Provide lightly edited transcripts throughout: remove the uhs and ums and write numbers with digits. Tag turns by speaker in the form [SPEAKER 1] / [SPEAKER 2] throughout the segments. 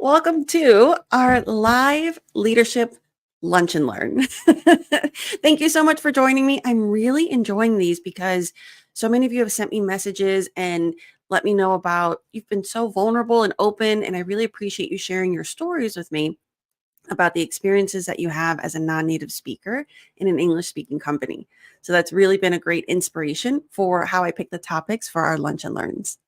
[SPEAKER 1] Welcome to our live leadership lunch and learn. Thank you so much for joining me. I'm really enjoying these because so many of you have sent me messages and let me know about you've been so vulnerable and open. And I really appreciate you sharing your stories with me about the experiences that you have as a non native speaker in an English speaking company. So that's really been a great inspiration for how I pick the topics for our lunch and learns.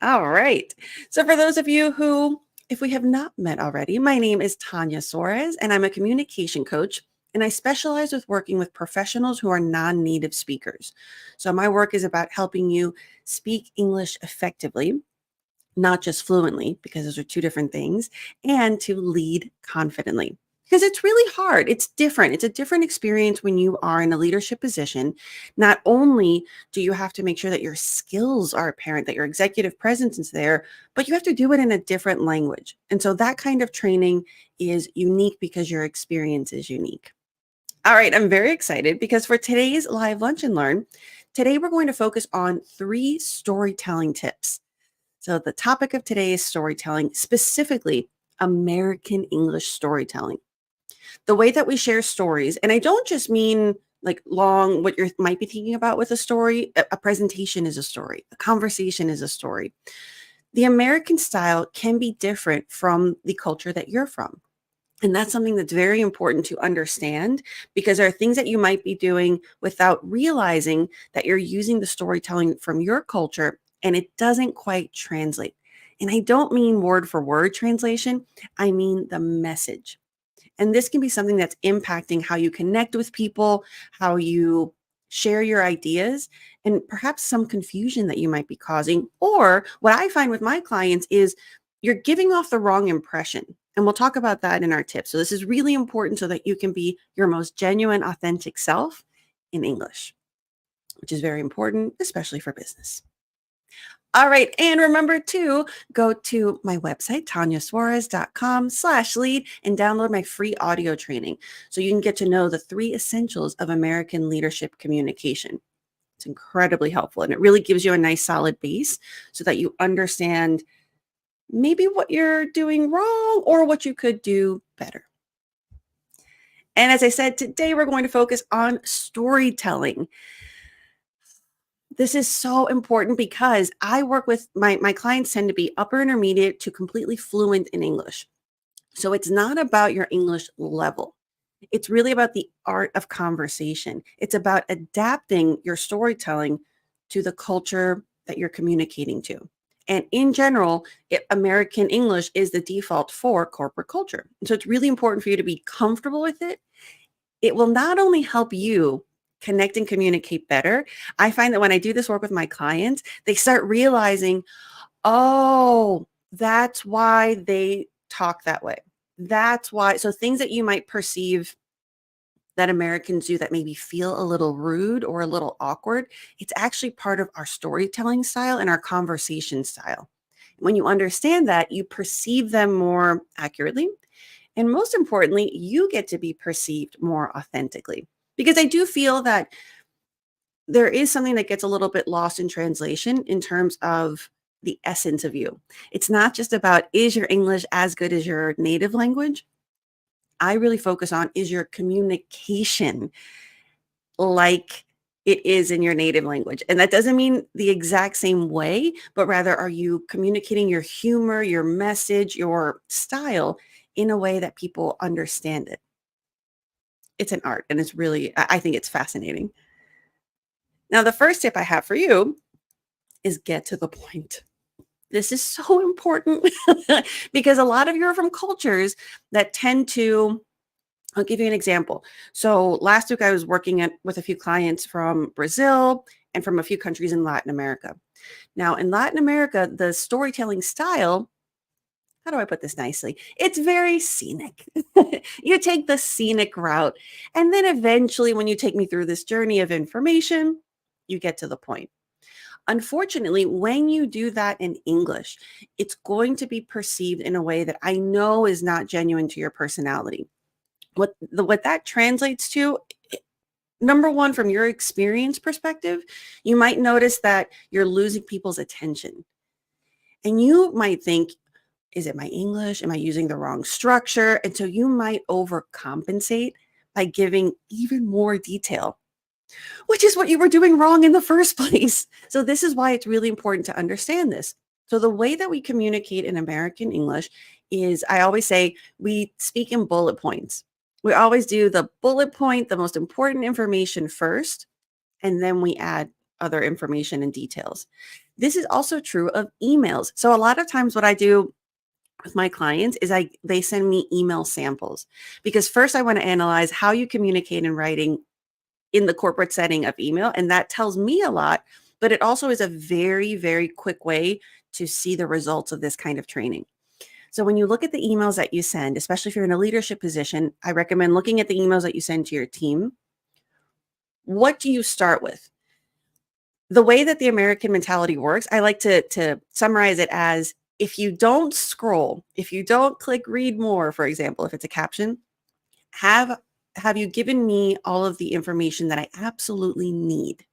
[SPEAKER 1] All right. So, for those of you who, if we have not met already, my name is Tanya Suarez, and I'm a communication coach. And I specialize with working with professionals who are non native speakers. So, my work is about helping you speak English effectively, not just fluently, because those are two different things, and to lead confidently. Because it's really hard. It's different. It's a different experience when you are in a leadership position. Not only do you have to make sure that your skills are apparent, that your executive presence is there, but you have to do it in a different language. And so that kind of training is unique because your experience is unique. All right, I'm very excited because for today's live lunch and learn, today we're going to focus on 3 storytelling tips. So, the topic of today is storytelling, specifically American English storytelling. The way that we share stories, and I don't just mean like long, what you might be thinking about with a story. A presentation is a story, a conversation is a story. The American style can be different from the culture that you're from. And that's something that's very important to understand because there are things that you might be doing without realizing that you're using the storytelling from your culture and it doesn't quite translate. And I don't mean word for word translation, I mean the message. And this can be something that's impacting how you connect with people, how you share your ideas, and perhaps some confusion that you might be causing. Or what I find with my clients is you're giving off the wrong impression. And we'll talk about that in our tips. So, this is really important so that you can be your most genuine, authentic self in English, which is very important, especially for business. All right. And remember to go to my website, tanyasuarez.com/lead, and download my free audio training so you can get to know the 3 essentials of American leadership communication. It's incredibly helpful and it really gives you a nice solid base so that you understand maybe what you're doing wrong or what you could do better. And as I said, today we're going to focus on storytelling. This is so important because I work with my clients tend to be upper intermediate to completely fluent in English. So it's not about your English level. It's really about the art of conversation. It's about adapting your storytelling to the culture that you're communicating to. And in general, American English is the default for corporate culture. So it's really important for you to be comfortable with it. It will not only help you connect and communicate better. I find that when I do this work with my clients, they start realizing, oh, that's why they talk that way. That's why. So things that you might perceive that Americans do that maybe feel a little rude or a little awkward, it's actually part of our storytelling style and our conversation style. When you understand that, you perceive them more accurately. And most importantly, you get to be perceived more authentically. Because I do feel that there is something that gets a little bit lost in translation in terms of the essence of you. It's not just about is your English as good as your native language? I really focus on is your communication like it is in your native language. And that doesn't mean the exact same way, but rather are you communicating your humor, your message, your style in a way that people understand it? It's an art and it's really, I think it's fascinating. Now, the first tip I have for you is get to the point. This is so important because a lot of you are from cultures that tend to, I'll give you an example. So last week I was working with a few clients from Brazil and from a few countries in Latin America. Now, in Latin America, the storytelling style, how do I put this nicely? It's very scenic. You take the scenic route. And then eventually, when you take me through this journey of information, you get to the point. Unfortunately, when you do that in English, it's going to be perceived in a way that I know is not genuine to your personality. What that translates to, number one, from your experience perspective, you might notice that you're losing people's attention. And you might think, Is it my English? Am I using the wrong structure? And so you might overcompensate by giving even more detail, which is what you were doing wrong in the first place. So this is why it's really important to understand this. So the way that we communicate in American English is, I always say, we speak in bullet points. We always do the bullet point, the most important information first, and then we add other information and details. This is also true of emails. So a lot of times what I do with my clients is they send me email samples, because first I want to analyze how you communicate in writing in the corporate setting of email, and that tells me a lot, but it also is a very, very quick way to see the results of this kind of training. So when you look at the emails that you send, especially if you're in a leadership position, I recommend looking at the emails that you send to your team. What do you start with? The way that the American mentality works, I like to summarize it as, if you don't scroll, if you don't click read more, for example, if it's a caption, have have you given me all of the information that I absolutely need?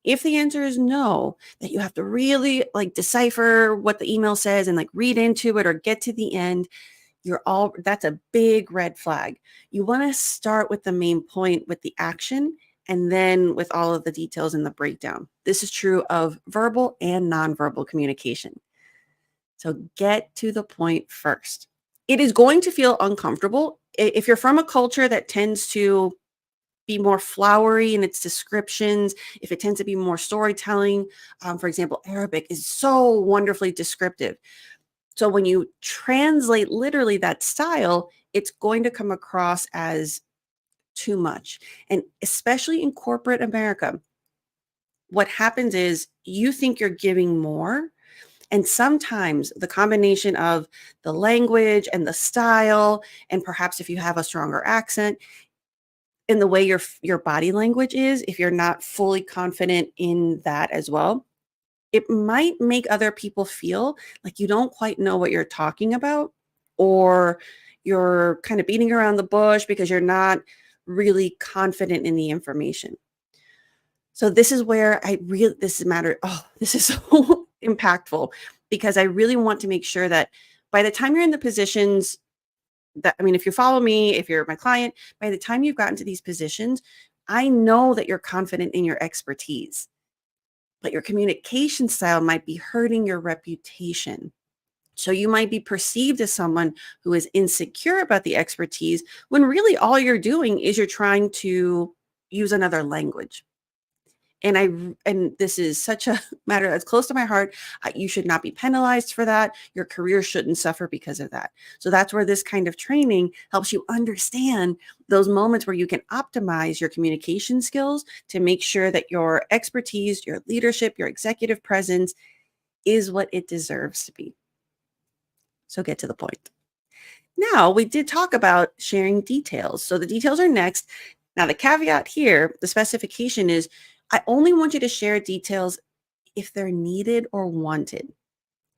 [SPEAKER 1] If the answer is no, that you have to really like decipher what the email says and like read into it or get to the end, that's a big red flag. You want to start with the main point, with the action, and then with all of the details in the breakdown. This is true of verbal and nonverbal communication. So get to the point first. It is going to feel uncomfortable if you're from a culture that tends to be more flowery in its descriptions, if it tends to be more storytelling. For example, Arabic is so wonderfully descriptive. So when you translate literally that style, it's going to come across as too much. And especially in corporate America, what happens is you think you're giving more. And sometimes the combination of the language and the style, and perhaps if you have a stronger accent, and the way your body language is, if you're not fully confident in that as well, it might make other people feel like you don't quite know what you're talking about, or you're kind of beating around the bush because you're not really confident in the information. So this is where this is matter. Oh, this is so impactful, because I really want to make sure that by the time you're in the positions if you follow me, if you're my client, by the time you've gotten to these positions, I know that you're confident in your expertise, but your communication style might be hurting your reputation. So you might be perceived as someone who is insecure about the expertise, when really all you're doing is you're trying to use another language. And this is such a matter that's close to my heart. You should not be penalized for that. Your career shouldn't suffer because of that. So that's where this kind of training helps you understand those moments where you can optimize your communication skills to make sure that your expertise, your leadership, your executive presence is what it deserves to be. So get to the point. Now, we did talk about sharing details. So the details are next. Now, the caveat here, the specification is, I only want you to share details if they're needed or wanted.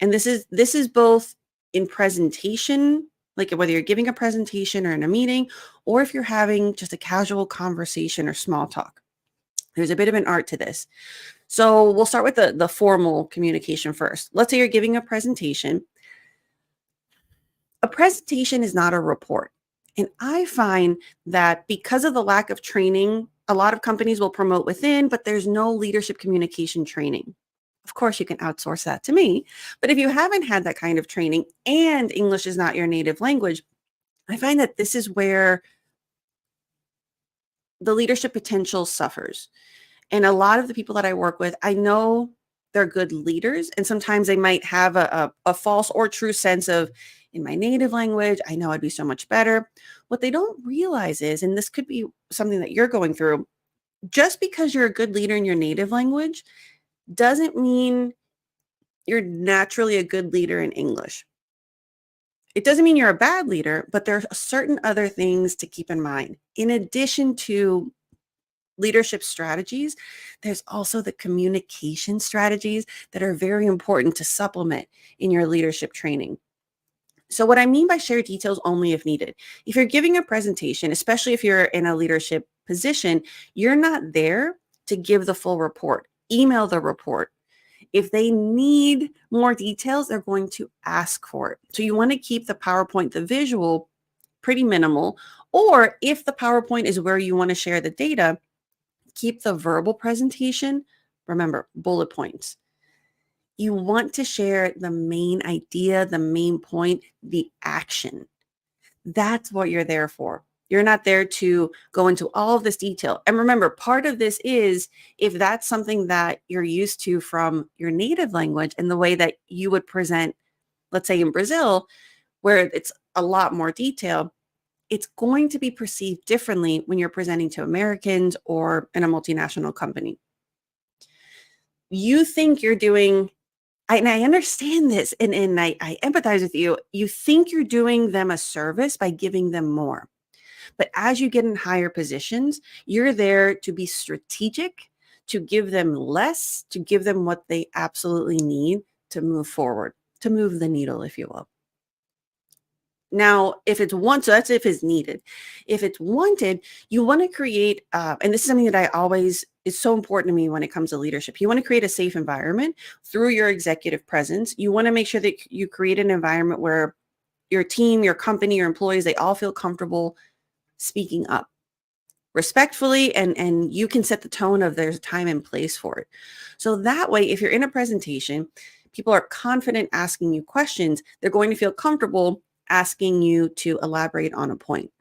[SPEAKER 1] And this is both in presentation, like whether you're giving a presentation or in a meeting, or if you're having just a casual conversation or small talk. There's a bit of an art to this. So we'll start with the formal communication first. Let's say you're giving a presentation. A presentation is not a report. And I find that because of the lack of training, a lot of companies will promote within, but there's no leadership communication training. Of course, you can outsource that to me. But if you haven't had that kind of training and English is not your native language, I find that this is where the leadership potential suffers. And a lot of the people that I work with, I know they're good leaders. And sometimes they might have a false or true sense of, in my native language, I know I'd be so much better. What they don't realize is, and this could be something that you're going through, just because you're a good leader in your native language doesn't mean you're naturally a good leader in English. It doesn't mean you're a bad leader, but there are certain other things to keep in mind. In addition to leadership strategies, there's also the communication strategies that are very important to supplement in your leadership training. So what I mean by share details only if needed, if you're giving a presentation, especially if you're in a leadership position, you're not there to give the full report. Email the report. If they need more details, they're going to ask for it. So you want to keep the PowerPoint, the visual, pretty minimal. Or if the PowerPoint is where you want to share the data, keep the verbal presentation. Remember, bullet points. You want to share the main idea, the main point, the action. That's what you're there for. You're not there to go into all of this detail. And remember, part of this is if that's something that you're used to from your native language and the way that you would present, let's say in Brazil, where it's a lot more detail, it's going to be perceived differently when you're presenting to Americans or in a multinational company. You think you're doing, and I understand this, and I empathize with you. You think you're doing them a service by giving them more. But as you get in higher positions, you're there to be strategic, to give them less, to give them what they absolutely need to move forward, to move the needle, if you will. Now, if it's wanted, so that's if it's needed. If it's wanted, you want to create, and this is something that I always, is so important to me when it comes to leadership. You want to create a safe environment through your executive presence. You want to make sure that you create an environment where your team, your company, your employees, they all feel comfortable speaking up respectfully, and you can set the tone of there's time and place for it. So that way, if you're in a presentation, people are confident asking you questions, they're going to feel comfortable asking you to elaborate on a point.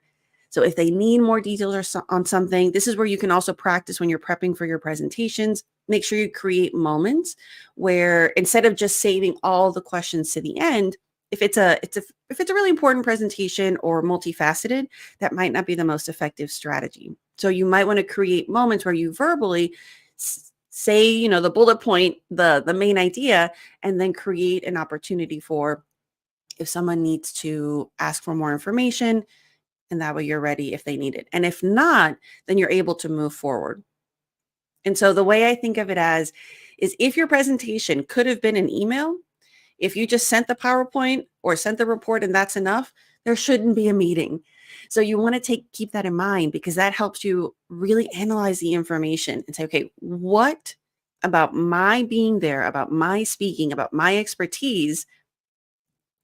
[SPEAKER 1] So if they need more details on something, this is where you can also practice when you're prepping for your presentations. Make sure you create moments where instead of just saving all the questions to the end, if it's a really important presentation or multifaceted, that might not be the most effective strategy. So you might want to create moments where you verbally say, the bullet point, the main idea, and then create an opportunity for if someone needs to ask for more information, and that way you're ready if they need it. And if not, then you're able to move forward. And so the way I think of it as is if your presentation could have been an email, if you just sent the PowerPoint or sent the report and that's enough, there shouldn't be a meeting. So you want to keep that in mind because that helps you really analyze the information and say, okay, what about my being there, about my speaking, about my expertise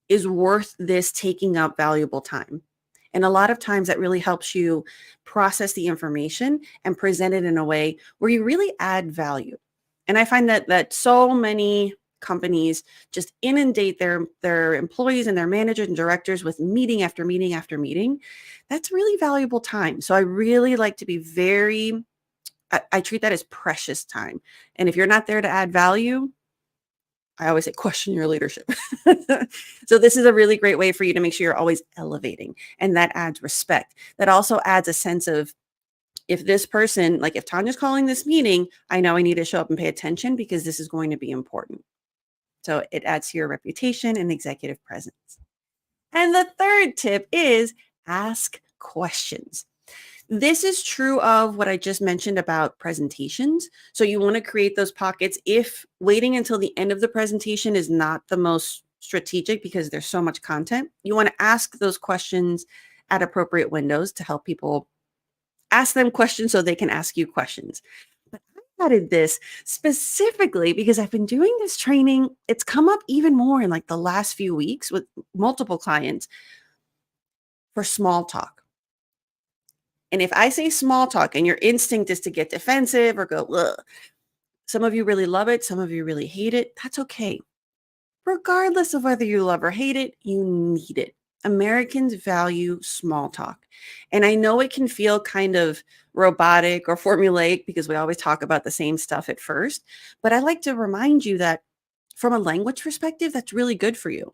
[SPEAKER 1] is worth this taking up valuable time? And a lot of times that really helps you process the information and present it in a way where you really add value. And I find that so many companies just inundate their employees and their managers and directors with meeting after meeting after meeting. That's really valuable time. So I really like to be I treat that as precious time. And if you're not there to add value, I always say question your leadership. So this is a really great way for you to make sure you're always elevating, and that adds respect. That also adds a sense of if this person, like if Tanya's calling this meeting, I know I need to show up and pay attention because this is going to be important. So it adds to your reputation and executive presence. And the third tip is ask questions. This is true of what I just mentioned about presentations. So you want to create those pockets. If waiting until the end of the presentation is not the most strategic because there's so much content, you want to ask those questions at appropriate windows to help people ask them questions so they can ask you questions. But I added this specifically because I've been doing this training. It's come up even more in like the last few weeks with multiple clients for small talk. And if I say small talk and your instinct is to get defensive or go, ugh, some of you really love it, some of you really hate it, that's okay. Regardless of whether you love or hate it, you need it. Americans value small talk. And I know it can feel kind of robotic or formulaic because we always talk about the same stuff at first. But I like to remind you that from a language perspective, that's really good for you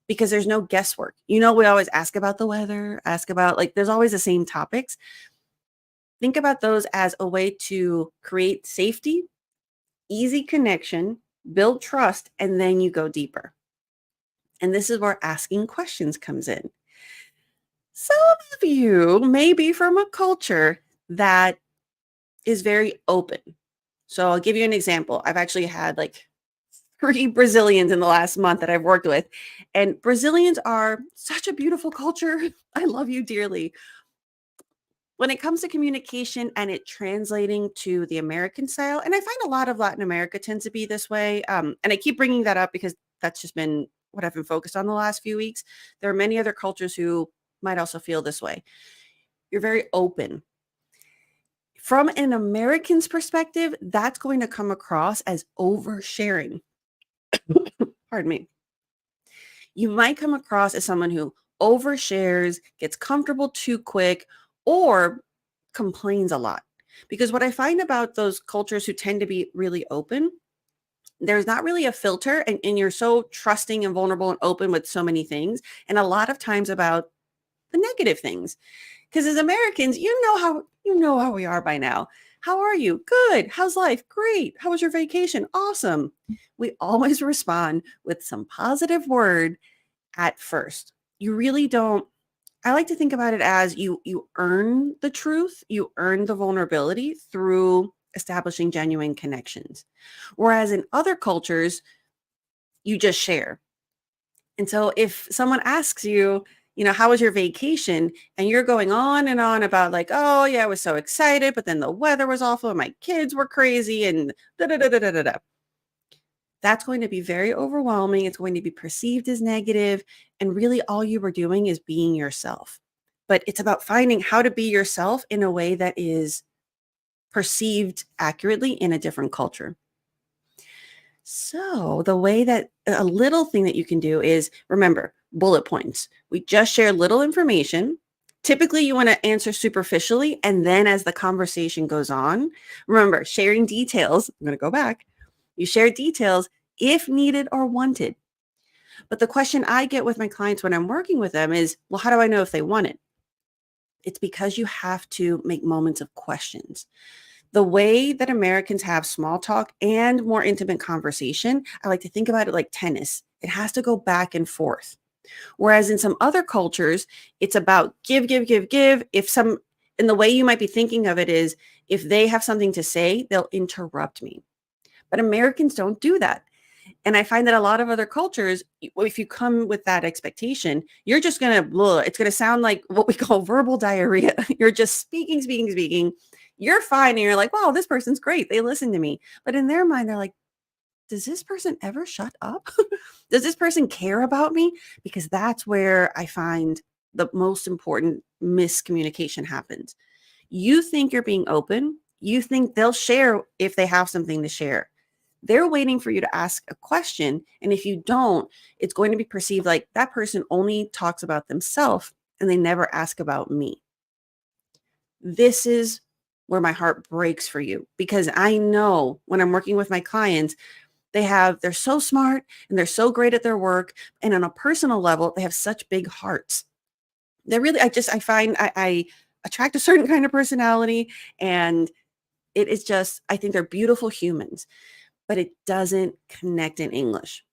[SPEAKER 1] because there's no guesswork. We always ask about the weather, ask about there's always the same topics. Think about those as a way to create safety, easy connection, build trust, and then you go deeper. And this is where asking questions comes in. Some of you may be from a culture that is very open. So I'll give you an example. I've actually had 3 Brazilians in the last month that I've worked with. And Brazilians are such a beautiful culture. I love you dearly. when it comes to communication and it translating to the American style, and I find a lot of Latin America tends to be this way. And I keep bringing that up because that's just been what I've been focused on the last few weeks. There are many other cultures who might also feel this way. You're very open. From an American's perspective, that's going to come across as oversharing. Pardon me. You might come across as someone who overshares, gets comfortable too quick, or complains a lot. Because what I find about those cultures who tend to be really open, there's not really a filter, and you're so trusting and vulnerable and open with so many things, and a lot of times about the negative things. Because as Americans, you know how we are by now. How are you? Good. How's life? Great. How was your vacation? Awesome. We always respond with some positive word at first. You really don't. I like to think about it as you earn the truth, you earn the vulnerability through establishing genuine connections. Whereas in other cultures, you just share. And so if someone asks you, how was your vacation? And you're going on and on about like, oh yeah, I was so excited, but then the weather was awful and my kids were crazy and da da da da da da da. That's going to be very overwhelming. It's going to be perceived as negative, and really all you were doing is being yourself. But it's about finding how to be yourself in a way that is perceived accurately in a different culture. So the way that a little thing that you can do is remember bullet points. We just share little information. Typically, you want to answer superficially. And then as the conversation goes on, remember sharing details. I'm going to go back. You share details if needed or wanted. But the question I get with my clients when I'm working with them is, well, how do I know if they want it? It's because you have to make moments of questions. The way that Americans have small talk and more intimate conversation, I like to think about it like tennis. It has to go back and forth. Whereas in some other cultures, it's about give, give, give, give. And the way you might be thinking of it is if they have something to say, they'll interrupt me. But Americans don't do that. And I find that a lot of other cultures, if you come with that expectation, you're just it's going to sound like what we call verbal diarrhea. You're just speaking, speaking, speaking. You're fine. And you're like, wow, this person's great. They listen to me. But in their mind, they're like, does this person ever shut up? Does this person care about me? Because that's where I find the most important miscommunication happens. You think you're being open. You think they'll share if they have something to share. They're waiting for you to ask a question. And if you don't, it's going to be perceived like that person only talks about themselves and they never ask about me. This is where my heart breaks for you, because I know when I'm working with my clients, they're so smart and they're so great at their work. And on a personal level, they have such big hearts. I find I attract a certain kind of personality, and it is just, I think they're beautiful humans, but it doesn't connect in English.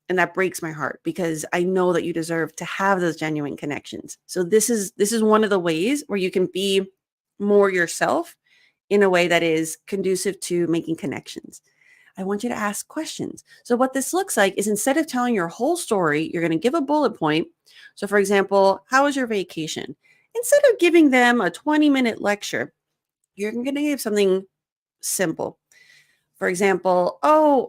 [SPEAKER 1] And that breaks my heart because I know that you deserve to have those genuine connections. So this is one of the ways where you can be more yourself in a way that is conducive to making connections. I want you to ask questions. So what this looks like is instead of telling your whole story, you're going to give a bullet point. So for example, how was your vacation? Instead of giving them a 20-minute lecture, you're going to give something simple. For example,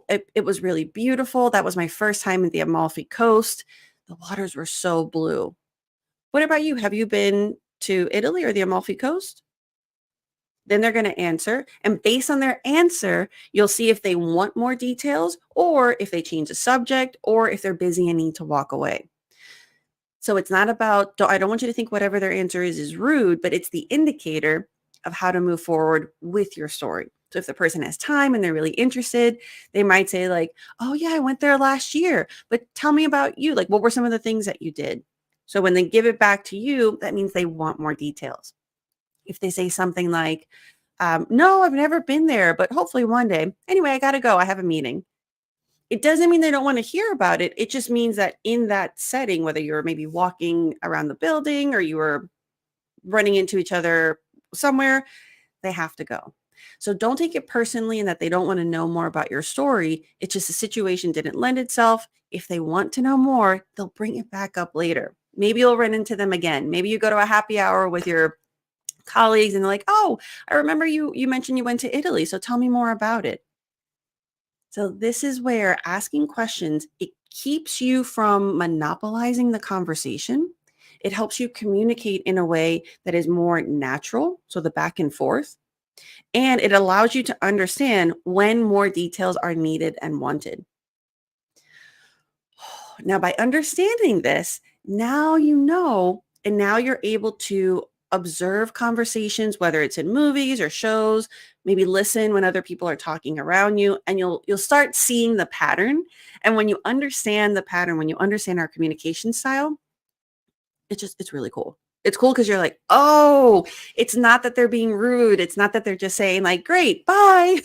[SPEAKER 1] it was really beautiful. That was my first time at the Amalfi Coast. The waters were so blue. What about you? Have you been to Italy or the Amalfi Coast? Then they're going to answer. And based on their answer, you'll see if they want more details or if they change the subject or if they're busy and need to walk away. So it's not about, I don't want you to think whatever their answer is rude, but it's the indicator of how to move forward with your story. So if the person has time and they're really interested, they might say like, oh yeah, I went there last year, but tell me about you. Like, what were some of the things that you did? So when they give it back to you, that means they want more details. If they say something like, no, I've never been there, but hopefully one day. Anyway, I got to go. I have a meeting. It doesn't mean they don't want to hear about it. It just means that in that setting, whether you're maybe walking around the building or you were running into each other somewhere, they have to go. So don't take it personally in that they don't want to know more about your story. It's just the situation didn't lend itself. If they want to know more, they'll bring it back up later. Maybe you'll run into them again. Maybe you go to a happy hour with your colleagues and they're like, "Oh, I remember you mentioned you went to Italy, so tell me more about it." So this is where asking questions, it keeps you from monopolizing the conversation. It helps you communicate in a way that is more natural, so the back and forth, and it allows you to understand when more details are needed and wanted. Now, by understanding this, now you know, and now you're able to observe conversations, whether it's in movies or shows, maybe listen when other people are talking around you, and you'll start seeing the pattern. And when you understand the pattern, when you understand our communication style, it's really cool. It's cool because you're like, oh, it's not that they're being rude. It's not that they're just saying like, great, bye.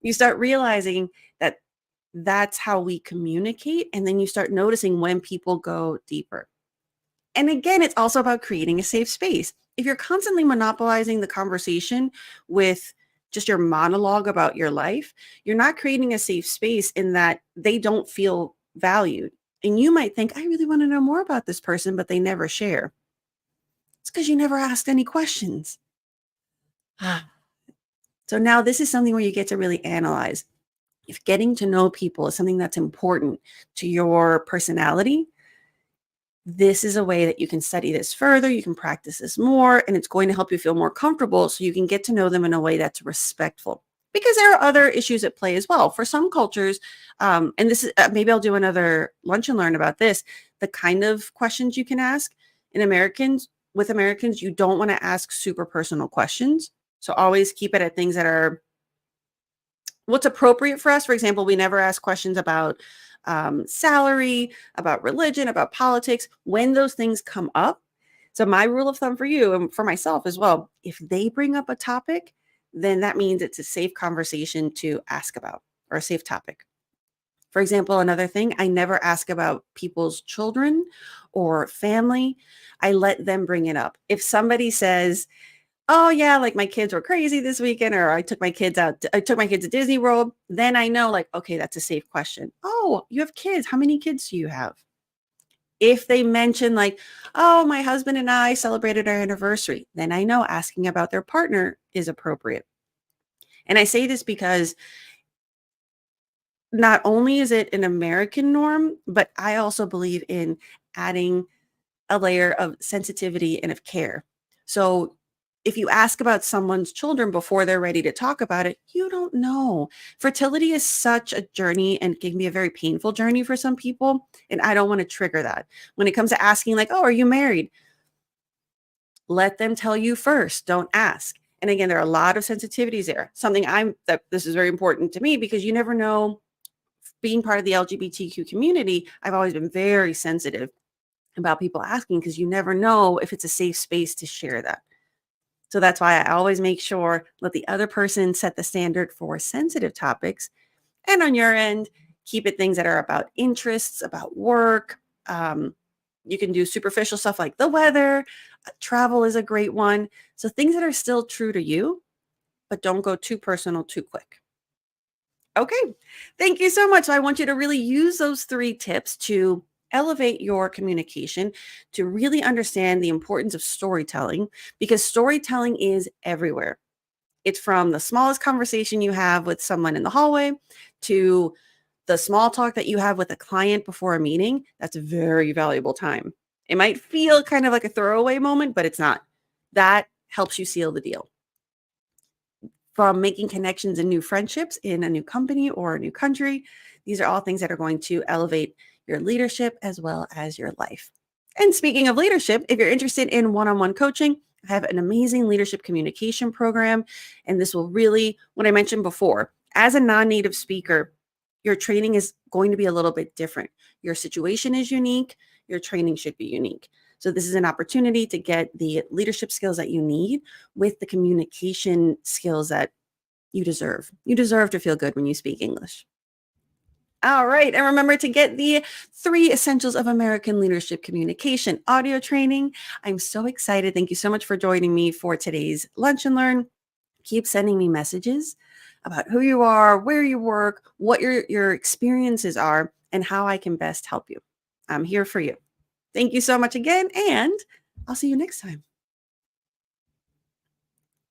[SPEAKER 1] You start realizing that that's how we communicate. And then you start noticing when people go deeper. And again, it's also about creating a safe space. If you're constantly monopolizing the conversation with just your monologue about your life, you're not creating a safe space in that they don't feel valued. And you might think, I really want to know more about this person, but they never share. It's because you never asked any questions. So now this is something where you get to really analyze. If getting to know people is something that's important to your personality, this is a way that you can study this further, you can practice this more, and it's going to help you feel more comfortable so you can get to know them in a way that's respectful. Because there are other issues at play as well. For some cultures, and this is maybe I'll do another lunch and learn about this. The kind of questions you can ask in Americans with Americans, you don't want to ask super personal questions. So always keep it at things that are what's appropriate for us. For example, we never ask questions about salary, about religion, about politics when those things come up. So my rule of thumb for you and for myself as well, if they bring up a topic, then that means it's a safe conversation to ask about or a safe topic. For example, another thing, I never ask about people's children or family. I let them bring it up. If somebody says, oh yeah, like my kids were crazy this weekend, or I took my kids to Disney World, then I know like, okay, that's a safe question. Oh, you have kids. How many kids do you have? If they mention like, oh, my husband and I celebrated our anniversary, then I know asking about their partner is appropriate. And I say this because not only is it an American norm, but I also believe in adding a layer of sensitivity and of care. So if you ask about someone's children before they're ready to talk about it, you don't know. Fertility is such a journey and can be a very painful journey for some people. And I don't want to trigger that. When it comes to asking, like, oh, are you married? Let them tell you first. Don't ask. And again, there are a lot of sensitivities there. That this is very important to me because you never know. Being part of the LGBTQ community, I've always been very sensitive about people asking because you never know if it's a safe space to share that. So that's why I always make sure let the other person set the standard for sensitive topics. And on your end, keep it things that are about interests, about work. You can do superficial stuff like the weather. Travel is a great one. So things that are still true to you, but don't go too personal too quick. Okay. Thank you so much. So I want you to really use those 3 tips to elevate your communication, to really understand the importance of storytelling, because storytelling is everywhere. It's from the smallest conversation you have with someone in the hallway to the small talk that you have with a client before a meeting. That's a very valuable time. It might feel kind of like a throwaway moment, but it's not. That helps you seal the deal from making connections and new friendships in a new company or a new country. These are all things that are going to elevate your leadership as well as your life. And speaking of leadership, if you're interested in one-on-one coaching, I have an amazing leadership communication program. And this will really, what I mentioned before, as a non-native speaker, your training is going to be a little bit different. Your situation is unique. Your training should be unique. So this is an opportunity to get the leadership skills that you need with the communication skills that you deserve. You deserve to feel good when you speak English. All right. And remember to get the 3 essentials of American leadership communication audio training. I'm so excited. Thank you so much for joining me for today's Lunch and Learn. Keep sending me messages about who you are, where you work, what your experiences are, and how I can best help you. I'm here for you. Thank you so much again, and I'll see you next time.